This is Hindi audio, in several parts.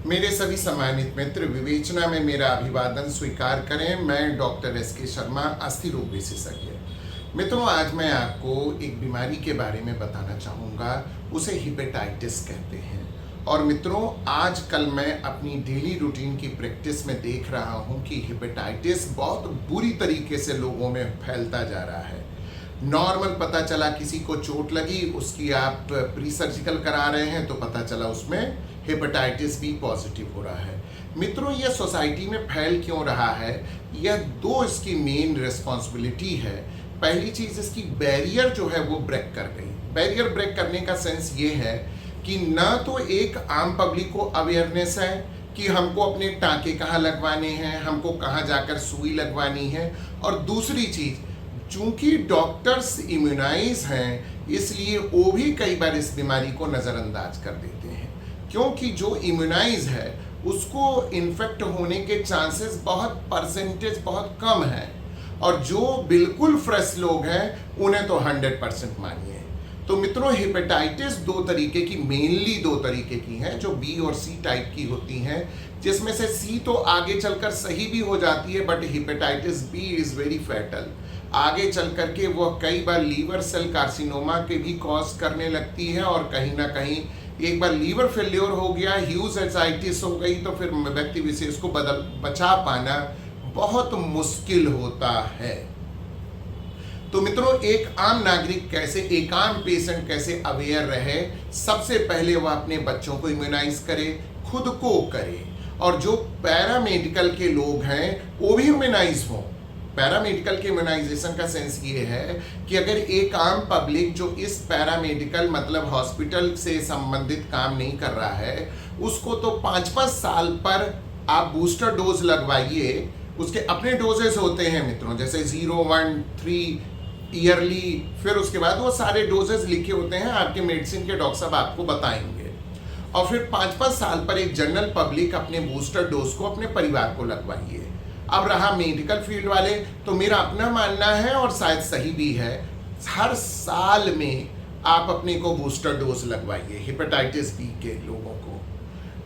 मेरे सभी सम्मानित मित्र विवेचना में मेरा अभिवादन स्वीकार करें। मैं डॉक्टर एस.के. शर्मा, अस्थि रोग विशेषज्ञ। मित्रों, आज मैं आपको एक बीमारी के बारे में बताना चाहूँगा। उसे हिपेटाइटिस कहते हैं। और मित्रों, आजकल मैं अपनी डेली रूटीन की प्रैक्टिस में देख रहा हूँ कि हिपेटाइटिस बहुत बुरी तरीके से लोगों में फैलता जा रहा है। नॉर्मल पता चला किसी को चोट लगी, उसकी आप प्री सर्जिकल करा रहे हैं तो पता चला उसमें हेपेटाइटिस बी पॉजिटिव हो रहा है। मित्रों, यह सोसाइटी में फैल क्यों रहा है? यह दो इसकी मेन रिस्पॉन्सिबिलिटी है। पहली चीज़, इसकी बैरियर जो है वो ब्रेक कर गई। बैरियर ब्रेक करने का सेंस ये है कि ना तो एक आम पब्लिक को अवेयरनेस है कि हमको अपने टाँके कहाँ लगवाने हैं, हमको कहाँ जाकर सुई लगवानी है। और दूसरी चीज़, चूंकि डॉक्टर्स इम्यूनाइज हैं, इसलिए वो भी कई बार इस बीमारी को नज़रअंदाज कर देते हैं, क्योंकि जो इम्यूनाइज है उसको इन्फेक्ट होने के चांसेस परसेंटेज बहुत कम है, और जो बिल्कुल फ्रेश लोग हैं उन्हें तो 100% मानिए। तो मित्रों, हेपेटाइटिस मेनली दो तरीके की हैं, जो बी और सी टाइप की होती हैं, जिसमें से सी तो आगे चलकर सही भी हो जाती है, but hepatitis B is very fatal. आगे चल करके वह कई बार लीवर सेल कार्सिनोमा के भी कॉज करने लगती है, और कहीं ना कहीं एक बार लीवर फेल्योर हो गया, ह्यूज एसाइटिस हो गई, तो फिर व्यक्ति विशेष को बचा पाना बहुत मुश्किल होता है। तो मित्रों, एक आम नागरिक कैसे, एक आम पेशेंट कैसे अवेयर रहे? सबसे पहले वह अपने बच्चों को इम्यूनाइज करे, खुद को करे, और जो पैरामेडिकल के लोग हैं वो भी इम्यूनाइज हों। पैरामेडिकल के इम्यूनाइजेशन का सेंस ये है कि अगर एक आम पब्लिक जो इस पैरामेडिकल मतलब हॉस्पिटल से संबंधित काम नहीं कर रहा है, उसको तो 5-5 साल पर आप बूस्टर डोज लगवाइए। उसके अपने डोजेस होते हैं मित्रों, जैसे 0, 1, 3 ईयरली, फिर उसके बाद वो सारे डोजेस लिखे होते हैं, आपके मेडिसिन के डॉक्टर साहब आपको बताएंगे। और फिर 5-5 साल पर एक जनरल पब्लिक अपने बूस्टर डोज को अपने परिवार को लगवाइए। अब रहा मेडिकल फील्ड वाले, तो मेरा अपना मानना है और शायद सही भी है, हर साल में आप अपने को बूस्टर डोज लगवाइए हेपेटाइटिस बी के लोगों को।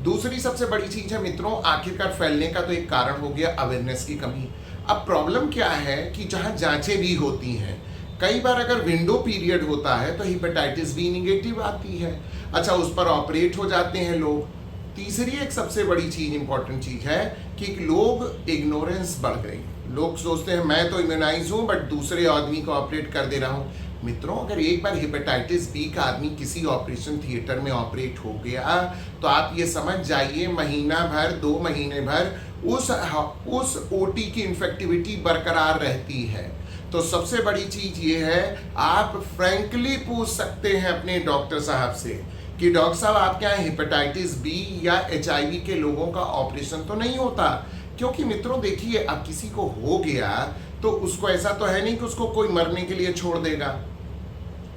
दूसरी सबसे बड़ी चीज़ है मित्रों, आखिरकार फैलने का तो एक कारण हो गया अवेयरनेस की कमी। अब प्रॉब्लम क्या है कि जहाँ जांचें भी होती हैं, कई बार अगर विंडो पीरियड होता है तो हेपेटाइटिस बी निगेटिव आती है। अच्छा, उस पर ऑपरेट हो जाते हैं लोग। तीसरी एक सबसे बड़ी चीज़, इंपॉर्टेंट चीज़ है कि लोग इग्नोरेंस बढ़ गई। लोग सोचते हैं मैं तो इम्यूनाइज हूँ, बट दूसरे आदमी को ऑपरेट कर दे रहा हूँ। मित्रों, अगर एक बार हेपेटाइटिस बी का आदमी किसी ऑपरेशन थिएटर में ऑपरेट हो गया, तो आप ये समझ जाइए महीना भर, 2 महीने भर उस ओटी की इन्फेक्टिविटी बरकरार रहती है। तो सबसे बड़ी चीज़ ये है, आप फ्रैंकली पूछ सकते हैं अपने डॉक्टर साहब से कि डॉक्टर साहब, आपके यहाँ हेपेटाइटिस बी या HIV के लोगों का ऑपरेशन तो नहीं होता? क्योंकि मित्रों देखिए, अब किसी को हो गया तो उसको ऐसा तो है नहीं कि उसको कोई मरने के लिए छोड़ देगा।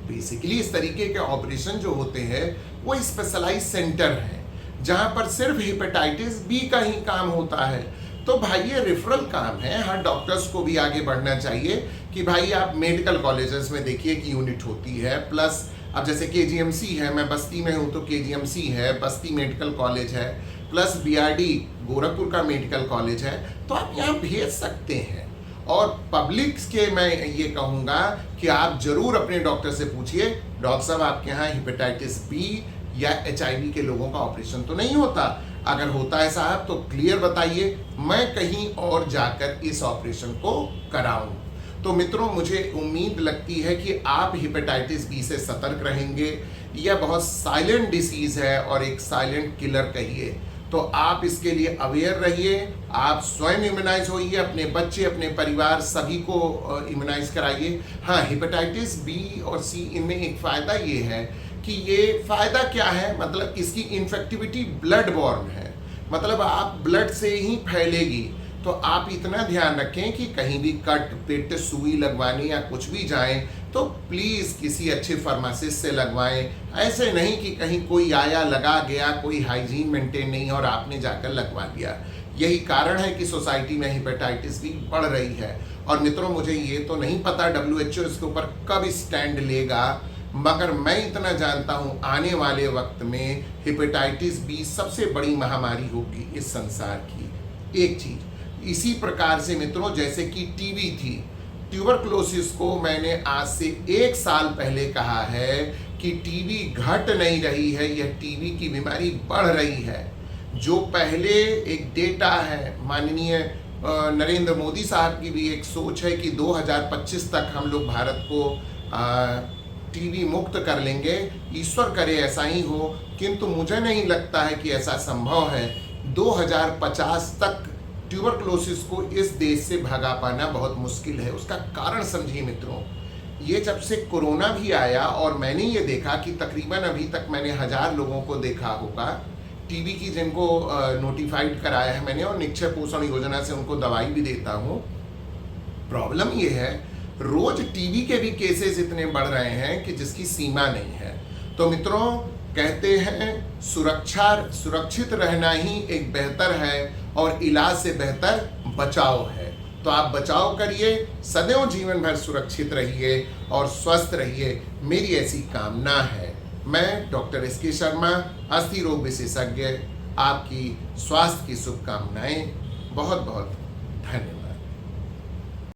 बेसिकली इस तरीके के ऑपरेशन जो होते हैं वो स्पेशलाइज सेंटर है, जहाँ पर सिर्फ हेपेटाइटिस बी का ही काम होता है। तो भाई ये रेफरल काम है। हर डॉक्टर्स को भी आगे बढ़ना चाहिए कि भाई आप मेडिकल कॉलेजेस में देखिए कि यूनिट होती है, प्लस अब जैसे KGMC है, मैं बस्ती में हूँ तो KGMC है, बस्ती मेडिकल कॉलेज है, प्लस BRD गोरखपुर का मेडिकल कॉलेज है, तो आप यहाँ भेज सकते हैं। और पब्लिक के मैं ये कहूँगा कि आप जरूर अपने डॉक्टर से पूछिए, डॉक्टर साहब आपके यहाँ हेपेटाइटिस बी या HIV के लोगों का ऑपरेशन तो नहीं होता? अगर होता है साहब तो क्लियर बताइए, मैं कहीं और जाकर इस ऑपरेशन को कराऊं। तो मित्रों, मुझे उम्मीद लगती है कि आप हेपेटाइटिस बी से सतर्क रहेंगे। यह बहुत साइलेंट डिसीज़ है और एक साइलेंट किलर कहिए। तो आप इसके लिए अवेयर रहिए, आप स्वयं इम्यूनाइज होइए, अपने बच्चे, अपने परिवार सभी को इम्यूनाइज कराइए। हाँ, हेपेटाइटिस बी और सी, इनमें एक फ़ायदा ये है कि ये फ़ायदा क्या है, मतलब इसकी इन्फेक्टिविटी ब्लड बॉर्न है, मतलब आप ब्लड से ही फैलेगी। तो आप इतना ध्यान रखें कि कहीं भी कट पिट सुई लगवाने या कुछ भी जाएं तो प्लीज़ किसी अच्छे फार्मासिस्ट से लगवाएं। ऐसे नहीं कि कहीं कोई आया, लगा गया, कोई हाइजीन मेंटेन नहीं और आपने जाकर लगवा लिया। यही कारण है कि सोसाइटी में हेपेटाइटिस भी बढ़ रही है। और मित्रों, मुझे ये तो नहीं पता WHO इसके ऊपर कब स्टैंड लेगा, मगर मैं इतना जानता हूं आने वाले वक्त में हेपेटाइटिस बी सबसे बड़ी महामारी होगी इस संसार की। एक चीज इसी प्रकार से मित्रों, जैसे कि टीबी थी, ट्यूबरक्लोसिस को मैंने आज से 1 साल पहले कहा है कि टीबी घट नहीं रही है, यह टीबी की बीमारी बढ़ रही है। जो पहले एक डेटा है, माननीय नरेंद्र मोदी साहब की भी एक सोच है कि 2025 तक हम लोग भारत को टीबी मुक्त कर लेंगे। ईश्वर करे ऐसा ही हो, किंतु मुझे नहीं लगता है कि ऐसा संभव है। 2050 तक ट्यूबरक्लोसिस को इस देश से भगा पाना बहुत मुश्किल है। उसका कारण समझिए मित्रों, ये जब से कोरोना भी आया और मैंने ये देखा कि तकरीबन अभी तक मैंने 1000 लोगों को देखा होगा टीबी की, जिनको नोटिफाइड कराया है मैंने, और निक्षय पोषण योजना से उनको दवाई भी देता हूँ। प्रॉब्लम ये है, रोज टीबी के भी केसेस इतने बढ़ रहे हैं कि जिसकी सीमा नहीं है। तो मित्रों, कहते हैं सुरक्षित रहना ही एक बेहतर है और इलाज से बेहतर बचाव है। तो आप बचाव करिए, सदैव जीवन भर सुरक्षित रहिए और स्वस्थ रहिए, मेरी ऐसी कामना है। मैं डॉक्टर एस के शर्मा, अस्थि रोग विशेषज्ञ, आपकी स्वास्थ्य की शुभकामनाएं। बहुत बहुत धन्यवाद।